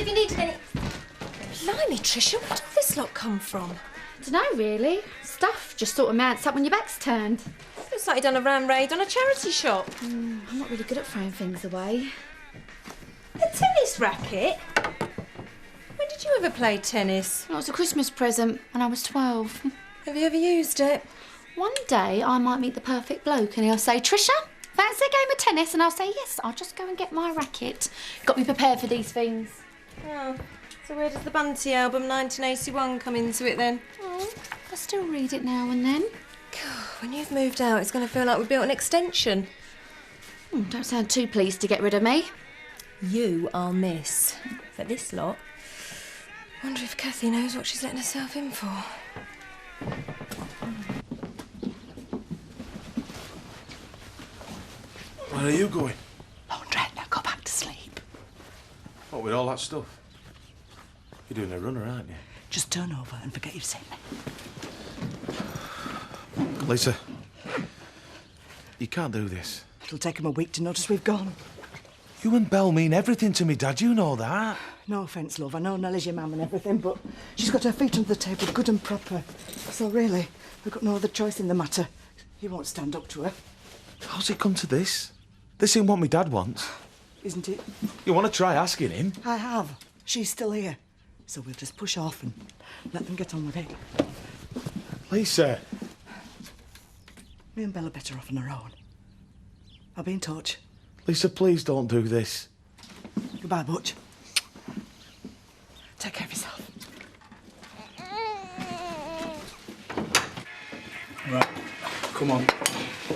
if you needed any... Blimey, Tricia, where did all this lot come from? Dunno, really. Stuff just sort of mounts up when your back's turned. Looks like you've done a ram raid on a charity shop. I'm not really good at throwing things away. A tennis racket? When did you ever play tennis? It was a Christmas present when I was 12. Have you ever used it? One day I might meet the perfect bloke and he'll say, Tricia, fancy a game of tennis? And I'll say, yes, I'll just go and get my racket. Got to be prepared for these things. Oh, so where does the Bunty album 1981 come into it then? Oh, I still read it now and then. When you've moved out, it's going to feel like we built an extension. Don't sound too pleased to get rid of me. You are miss. But this lot... Wonder if Kathy knows what she's letting herself in for. Where are you going? Laundrette, now go back to sleep. What, with all that stuff? You're doing a runner, aren't you? Just turn over and forget you've seen me. Lisa, you can't do this. It'll take him a week to notice we've gone. You and Belle mean everything to me, Dad. You know that. No offence, love. I know Nellie's your mum and everything, but she's got her feet under the table good and proper. So really, we've got no other choice in the matter. You won't stand up to her. How's it come to this? This ain't what my dad wants. Isn't it? You want to try asking him? I have. She's still here. So we'll just push off and let them get on with it. Lisa. Me and Belle are better off on our own. I'll be in touch. Lisa, please don't do this. Goodbye, Butch. Take care of yourself. Right, come on.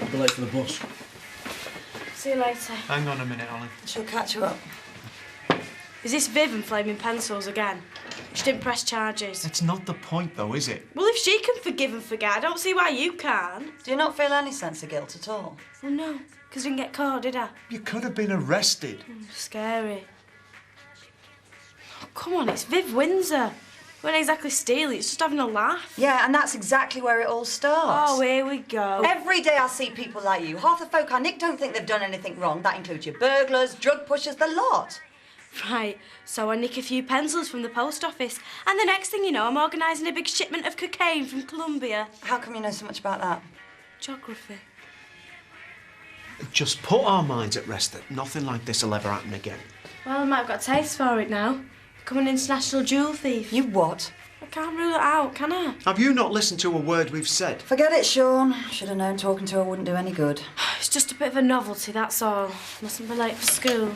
I'll be late for the bus. See you later. Hang on a minute, Ollie. She'll catch you up. Is this Viv and flaming pencils again? She didn't press charges. It's not the point, though, is it? Well, if she can forgive and forget, I don't see why you can't. Do you not feel any sense of guilt at all? Well, no, because I didn't get caught, did I? You could have been arrested. Scary. Oh, come on, it's Viv Windsor. We weren't exactly stealing, it's just having a laugh. Yeah, and that's exactly where it all starts. Oh, here we go. Every day I see people like you. Half the folk I nick don't think they've done anything wrong. That includes your burglars, drug pushers, the lot. Right, so I nick a few pencils from the post office, and the next thing you know, I'm organising a big shipment of cocaine from Colombia. How come you know so much about that? Geography. Just put our minds at rest that nothing like this will ever happen again. Well, I might have got a taste for it now. Become an international jewel thief. You what? I can't rule it out, can I? Have you not listened to a word we've said? Forget it, Sean. Should have known talking to her wouldn't do any good. It's just a bit of a novelty, that's all. Mustn't be late for school.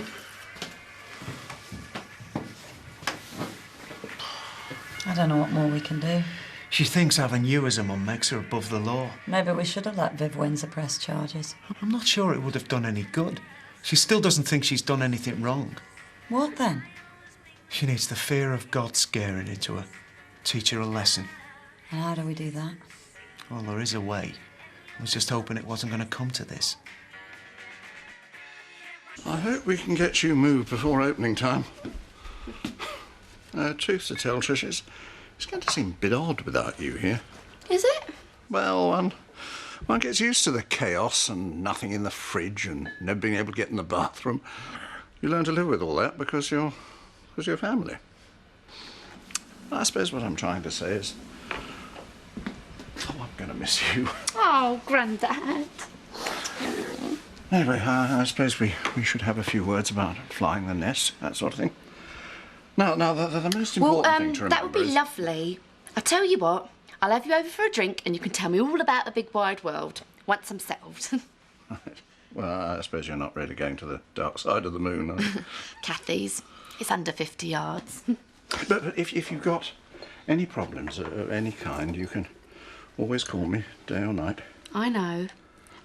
I don't know what more we can do. She thinks having you as a mum makes her above the law. Maybe we should have let Viv Windsor press charges. I'm not sure it would have done any good. She still doesn't think she's done anything wrong. What then? She needs the fear of God scaring into her. Teach her a lesson. And how do we do that? Well, there is a way. I was just hoping it wasn't going to come to this. I hope we can get you moved before opening time. Truth to tell, Trish, it's going to seem a bit odd without you here. Is it? Well, one gets used to the chaos and nothing in the fridge and never being able to get in the bathroom. You learn to live with all that because you're family. I suppose what I'm trying to say is, I'm going to miss you. Oh, Grandad. Anyway, I suppose we should have a few words about flying the nest, that sort of thing. Now, the most important thing to remember that would be lovely. I'll tell you what, I'll have you over for a drink and you can tell me all about the big wide world once I'm settled. Right. Well, I suppose you're not really going to the dark side of the moon, are you? Kathy's. It's under 50 yards. But if you've got any problems of any kind, you can always call me, day or night. I know.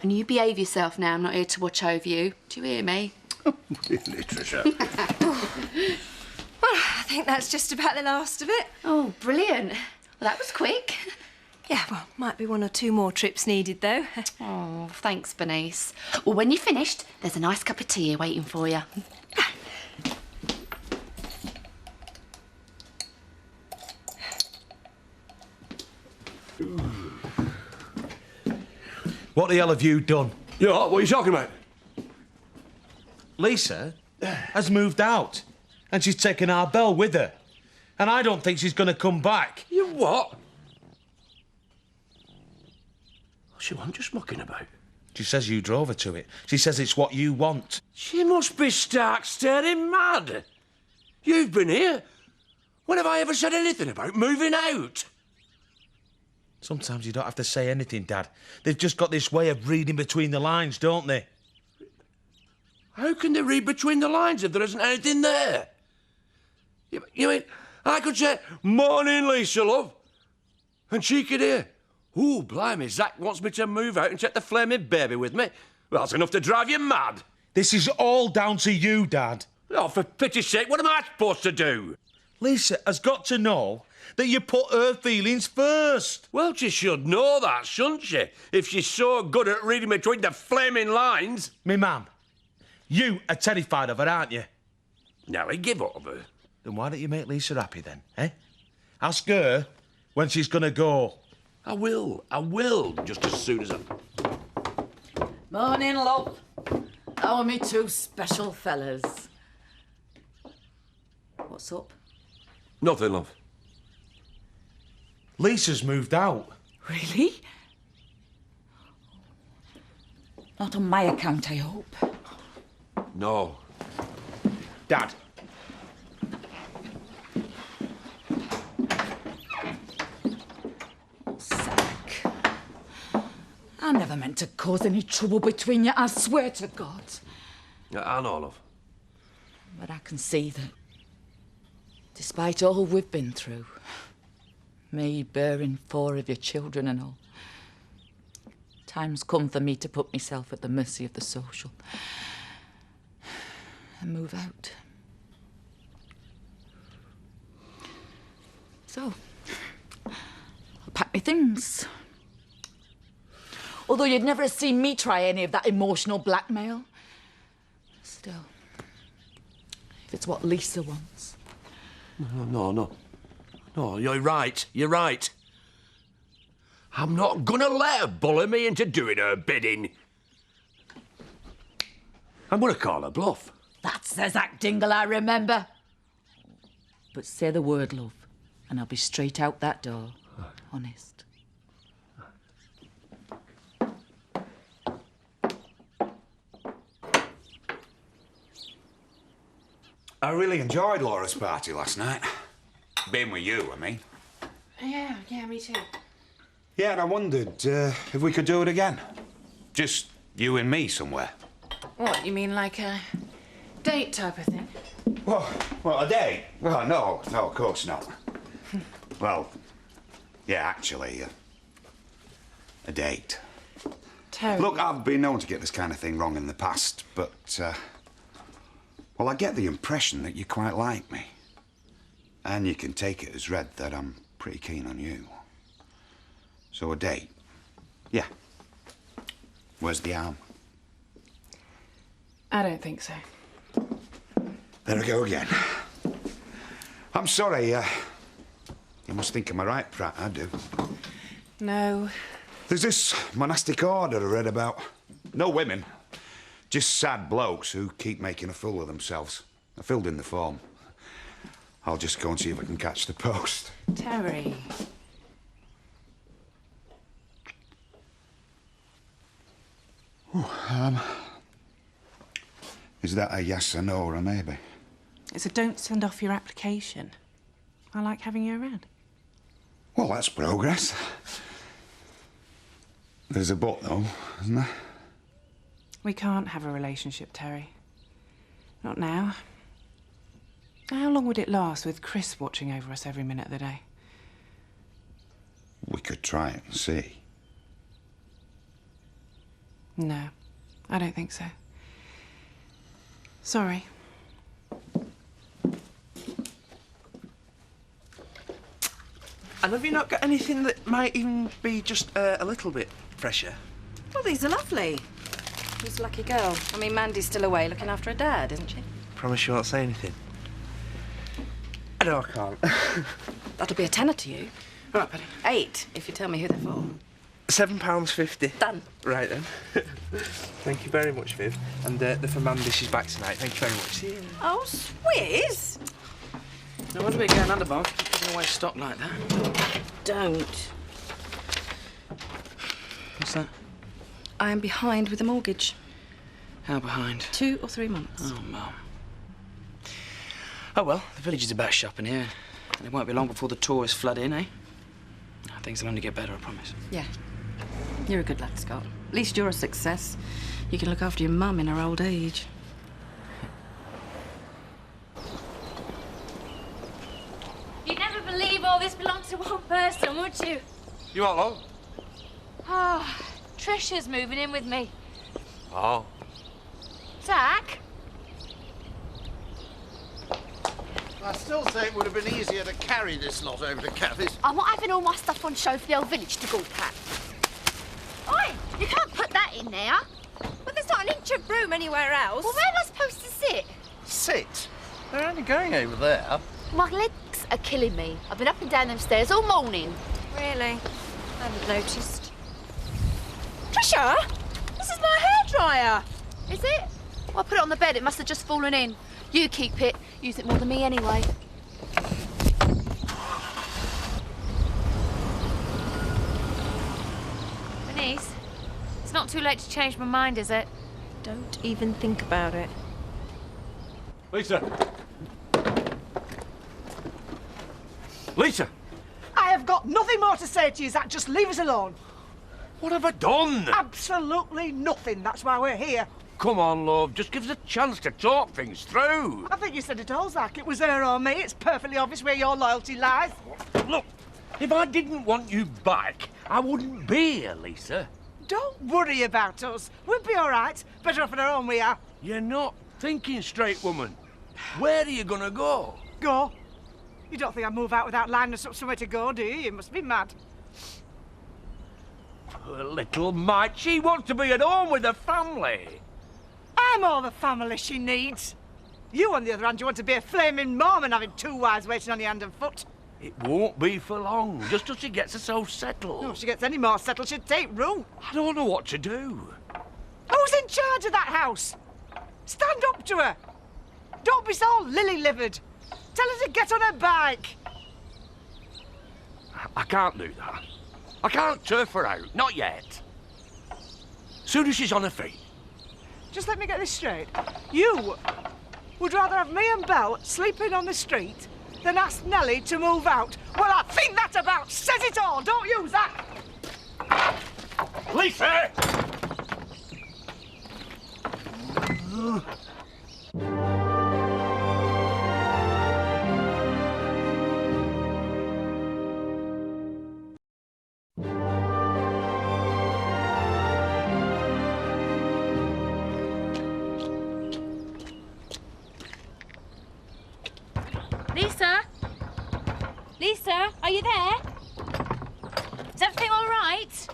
And you behave yourself now. I'm not here to watch over you. Do you hear me? Really, Tricia? Well, I think that's just about the last of it. Oh, brilliant. Well, that was quick. Yeah, well, might be one or two more trips needed, though. Oh, thanks, Bernice. Well, when you're finished, there's a nice cup of tea here waiting for you. What the hell have you done? Yeah, what are you talking about? Lisa has moved out. And she's taken our Belle with her. And I don't think she's going to come back. You what? She wasn't just mucking about. She says you drove her to it. She says it's what you want. She must be stark staring mad. You've been here. When have I ever said anything about moving out? Sometimes you don't have to say anything, Dad. They've just got this way of reading between the lines, don't they? How can they read between the lines if there isn't anything there? You mean, I could say, "Morning, Lisa, love," and she could hear, "Ooh, blimey, Zach wants me to move out and take the flaming baby with me." Well, that's enough to drive you mad. This is all down to you, Dad. Oh, for pity's sake, what am I supposed to do? Lisa has got to know that you put her feelings first. Well, she should know that, shouldn't she? If she's so good at reading between the flaming lines. Me mum, you are terrified of her, aren't you? Nelly, give up of her. Then why don't you make Lisa happy then, eh? Ask her when she's going to go. I will, just as soon as I... Morning, love. How are me two special fellas? What's up? Nothing, love. Lisa's moved out. Really? Not on my account, I hope. No. Dad. Zach. I never meant to cause any trouble between you, I swear to God. I know, love. But I can see that, despite all we've been through, me bearing 4 of your children and all, time's come for me to put myself at the mercy of the social and move out. So, I'll pack my things. Although you'd never have seen me try any of that emotional blackmail. Still, if it's what Lisa wants. No, you're right. I'm not gonna let her bully me into doing her bidding. I'm gonna call her bluff. That's the Zach Dingle I remember. But say the word, love, and I'll be straight out that door. Honest. I really enjoyed Laura's party last night. Being with you, I mean. Yeah, me too. Yeah, and I wondered if we could do it again. Just you and me somewhere. What, you mean like a date type of thing? Well, a date? Well, no, of course not. Well, yeah, actually, a date. Terry. Look, I've been known to get this kind of thing wrong in the past, but, well, I get the impression that you quite like me. And you can take it as read that I'm pretty keen on you. So a date? Yeah. Where's the arm? I don't think so. There I go again. I'm sorry, you must think I'm a right prat, I do. No. There's this monastic order I read about. No women. Just sad blokes who keep making a fool of themselves. I filled in the form. I'll just go and see if I can catch the post. Terry. Is that a yes, a no, or a maybe? It's a don't send off your application. I like having you around. Well, that's progress. There's a but, though, isn't there? We can't have a relationship, Terry. Not now. How long would it last with Chris watching over us every minute of the day? We could try it and see. No, I don't think so. Sorry. And have you not got anything that might even be just a little bit fresher? Well, these are lovely. Who's a lucky girl? I mean, Mandy's still away looking after her dad, isn't she? Promise you won't say anything. No, I can't. That'll be a tenner to you. Right, Penny. 8, if you tell me who they're for. £7.50. Done. Right then. Thank you very much, Viv. And the for Mandy, she's back tonight. Thank you very much. Oh, Swizz! Now, what are we going under, Bob? Giving away stock like that. Don't. What's that? I am behind with the mortgage. How behind? 2 or 3 months. Oh, Mum. Oh, well, the village is about shopping here. And it won't be long before the tourists flood in, eh? Things will only get better, I promise. Yeah. You're a good lad, Scott. At least you're a success. You can look after your mum in her old age. You'd never believe all this belonged to one person, would you? You what, love? Oh, Trisha's moving in with me. Oh. Zach? I still say it would have been easier to carry this lot over to Kathy's. I'm not having all my stuff on show for the old village to gawp at. Oi, you can't put that in there. But there's not an inch of room anywhere else. Well, where am I supposed to sit? Sit? They're only going over there. My legs are killing me. I've been up and down them stairs all morning. Really? I haven't noticed. Trisha, this is my hairdryer. Is it? Well, I put it on the bed. It must have just fallen in. You keep it. Use it more than me anyway. Denise, it's not too late to change my mind, is it? Don't even think about it. Lisa! Lisa! I have got nothing more to say to you, Zach. Just leave us alone. What have I done? Absolutely nothing. That's why we're here. Come on, love. Just give us a chance to talk things through. I think you said it all, Zach. It was her or me. It's perfectly obvious where your loyalty lies. Look, if I didn't want you back, I wouldn't be here, Lisa. Don't worry about us. We'll be all right. Better off on our own we are. You're not thinking straight, woman. Where are you gonna go? Go? You don't think I'd move out without lining us up somewhere to go, do you? You must be mad. Poor little mite. She wants to be at home with her family. I'm all the family she needs. You, on the other hand, you want to be a flaming Mormon having 2 wives waiting on your hand and foot. It won't be for long, just till she gets herself settled. No, if she gets any more settled, she'd take root. I don't know what to do. Who's in charge of that house? Stand up to her. Don't be so lily-livered. Tell her to get on her bike. I can't do that. I can't turf her out, not yet. Soon as she's on her feet. Just let me get this straight. You would rather have me and Belle sleeping on the street than ask Nellie to move out. Well, I think that about says it all, don't you, Zach? Lisa! Lisa? Lisa, are you there? Is everything all right?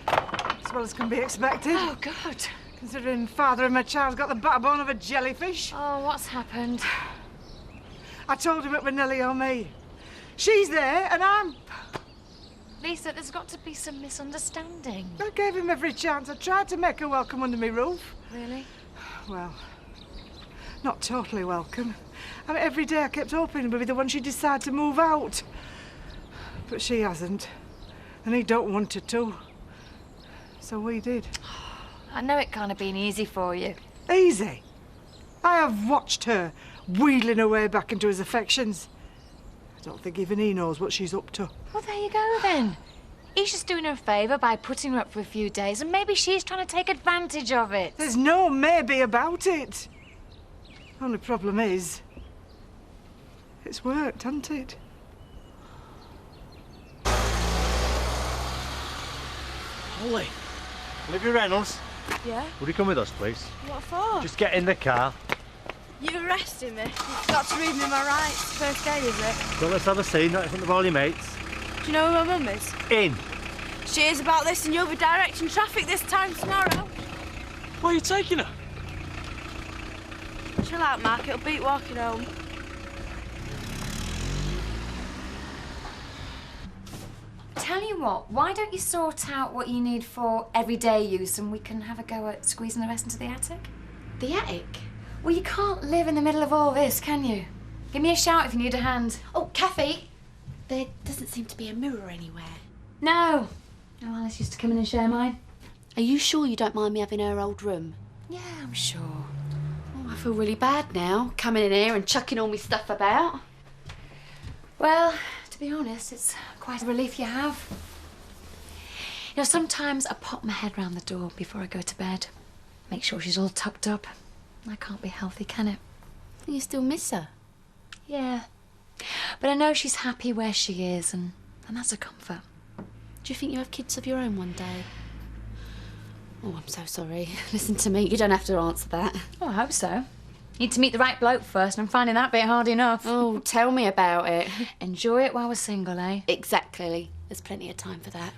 As well as can be expected. Oh, God. Considering father and my child's got the backbone of a jellyfish. Oh, what's happened? I told him it was Nellie or me. She's there and I'm... Lisa, there's got to be some misunderstanding. I gave him every chance. I tried to make her welcome under my roof. Really? Well, not totally welcome. I mean, every day I kept hoping it would be the one she'd decide to move out. But she hasn't. And he don't want her to. So we did. I know it can't have been easy for you. Easy? I have watched her wheedling her way back into his affections. I don't think even he knows what she's up to. Well, there you go, then. He's just doing her a favour by putting her up for a few days, and maybe she's trying to take advantage of it. There's no maybe about it. Only problem is, it's worked, hasn't it? Holly. Olivia Reynolds. Yeah? Would you come with us, please? What for? Just get in the car. You arresting me? You've got to read me my rights. First day, is it? So let's have a scene, not in front of all your mates. Do you know who my mum is? In. She hears about this and you'll be directing traffic this time tomorrow. Where are you taking her? Chill out, Mark. It'll beat walking home. tell you what, why don't you sort out what you need for everyday use and we can have a go at squeezing the rest into the attic? The attic? Well, you can't live in the middle of all this, can you? Give me a shout if you need a hand. Oh, Kathy, there doesn't seem to be a mirror anywhere. No. No, Alice used to come in and share mine. Are you sure you don't mind me having her old room? Yeah, I'm sure. Oh, I feel really bad now, coming in here and chucking all my stuff about. Well, to be honest, it's quite a relief you have. You know, sometimes I pop my head round the door before I go to bed. Make sure she's all tucked up. That can't be healthy, can it? You still miss her? Yeah. But I know she's happy where she is, and that's a comfort. Do you think you have kids of your own one day? Oh, I'm so sorry. Listen to me, you don't have to answer that. Oh, I hope so. Need to meet the right bloke first, and I'm finding that bit hard enough. Oh, tell me about it. Enjoy it while we're single, eh? Exactly. There's plenty of time for that.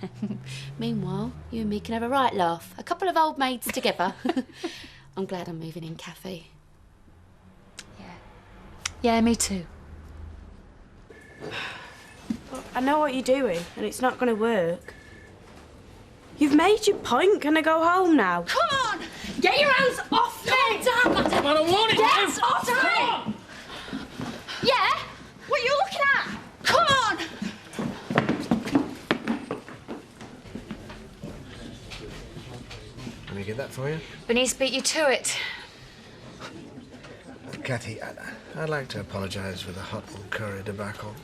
Meanwhile, you and me can have a right laugh. A couple of old maids together. I'm glad I'm moving in, Kathy. Yeah, me too. I know what you're doing, and it's not going to work. You've made your point. Can I go home now? Come on! Get your hands off me! Calm down, madam. I don't want it. Get off me! Yeah? What are you looking at? Come on! Let me get that for you. Bernice beat you to it. Kathy, I'd like to apologise for the hot and curry debacle.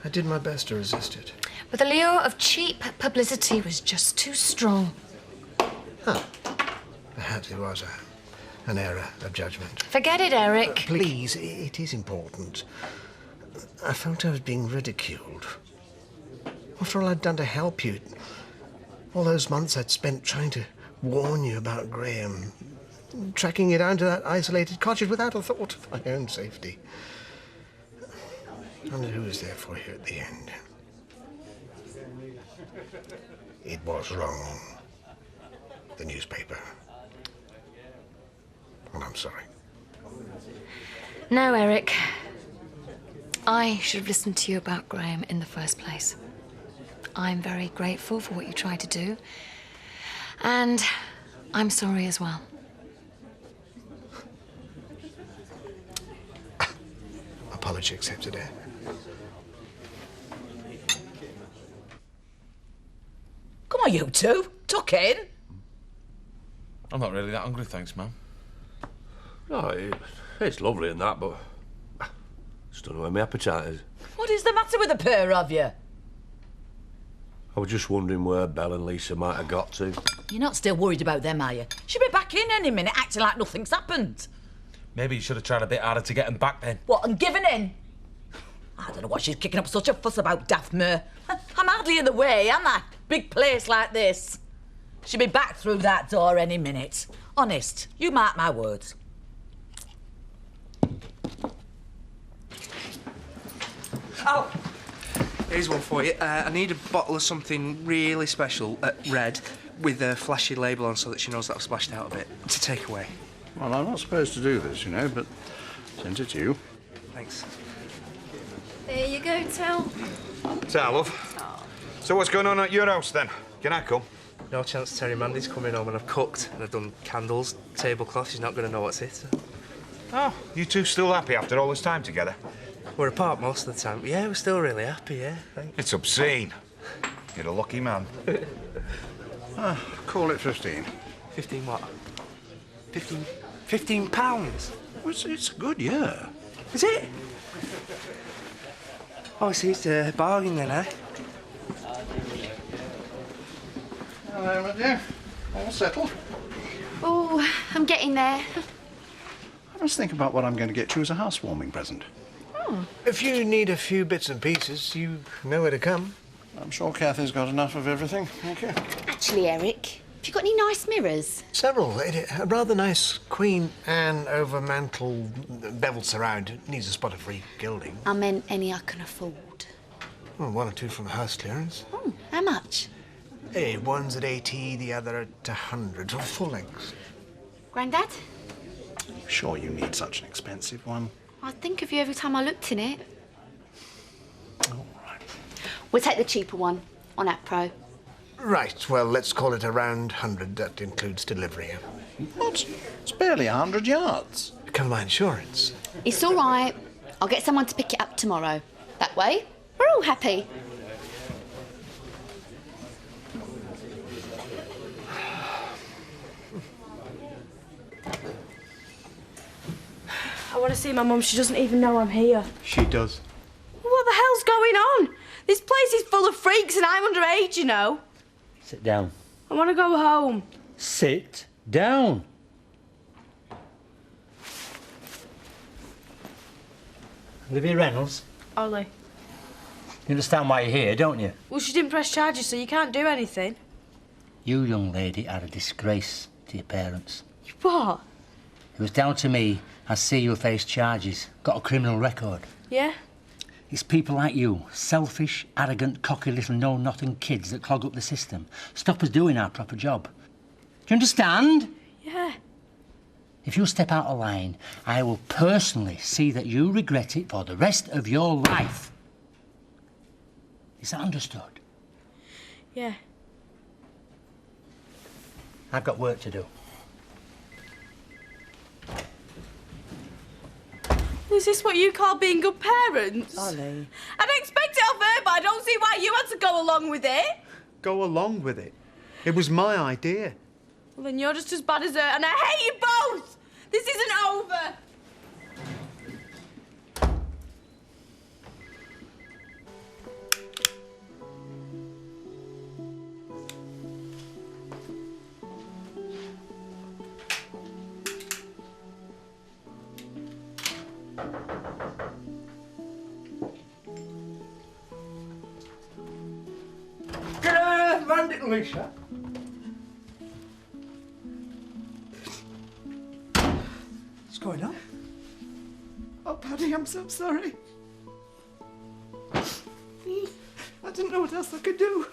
I did my best to resist it. But the lure of cheap publicity was just too strong. Huh. Perhaps it was an error of judgment. Forget it, Eric. Please, it is important. I felt I was being ridiculed. After all I'd done to help you, all those months I'd spent trying to warn you about Graham, tracking you down to that isolated cottage without a thought of my own safety. I wonder who was there for you at the end. It was wrong. The newspaper. And I'm sorry. No, Eric. I should have listened to you about Graham in the first place. I'm very grateful for what you tried to do. And I'm sorry as well. Apology accepted, eh? Come on, you two. Tuck in. I'm not really that hungry, thanks, Mum. No, it's lovely and that, but just don't know where my appetite is. What is the matter with the pair of you? I was just wondering where Belle and Lisa might have got to. You're not still worried about them, are you? She'll be back in any minute, acting like nothing's happened. Maybe you should have tried a bit harder to get them back then. What, and given in? I don't know what she's kicking up such a fuss about, Daphne. I'm hardly in the way, am I? Big place like this. She'll be back through that door any minute. Honest, you mark my words. Oh, here's one for you. I need a bottle of something really special, red, with a flashy label on so that she knows that I've splashed out a bit, to take away. Well, I'm not supposed to do this, you know, but sent it to you. Thanks. There you go, Tal. Ta, love. So what's going on at your house, then? Can I come? No chance Terry Mandy's coming home and I've cooked and I've done candles, tablecloth. She's not going to know what's it. Oh, you two still happy after all this time together? We're apart most of the time. Yeah, we're still really happy, yeah, thanks. It's obscene. You're a lucky man. Call it 15. 15 what? 15 pounds? Well, it's a good year. Is it? Oh, see, it's a bargain then, eh? Hello, my dear. All settled? Oh, I'm getting there. I must think about what I'm going to get you as a housewarming present. If you need a few bits and pieces, you know where to come. I'm sure Kathy's got enough of everything. Thank you. Actually, Eric, have you got any nice mirrors? Several. A rather nice Queen Anne over mantel, beveled surround. It needs a spot of free gilding. I meant any I can afford. Well, one or two from house clearance. Oh, how much? Hey, one's at 80, the other at 100. Full length. Grandad? Sure you need such an expensive one? I'd think of you every time I looked in it. All right. We'll take the cheaper one on AppPro. Right, well, let's call it around 100. That includes delivery. What? It's barely 100 yards. Cover my insurance. It's all right. I'll get someone to pick it up tomorrow. That way, we're all happy. I want to see my mum. She doesn't even know I'm here. She does. What the hell's going on? This place is full of freaks and I'm underage, you know. Sit down. I want to go home. Sit down. Olivia Reynolds, Ollie. you understand why you're here, don't you? Well, she didn't press charges, so you can't do anything. You, young lady, are a disgrace to your parents. What? It was down to me. I see you face charges. Got a criminal record. Yeah? It's people like you, selfish, arrogant, cocky little know-nothing kids that clog up the system. Stop us doing our proper job. Do you understand? Yeah. If you step out of line, I will personally see that you regret it for the rest of your life. Is that understood? Yeah. I've got work to do. Is this what you call being good parents? Ollie. I'd expect it of her, but I don't see why you had to go along with it. Go along with it? It was my idea. Well, then you're just as bad as her, and I hate you both! This isn't over! Can I land it, Alicia? What's going on? Oh, Paddy, I'm so sorry. I didn't know what else I could do.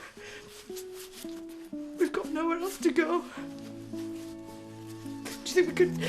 We've got nowhere else to go. Do you think we could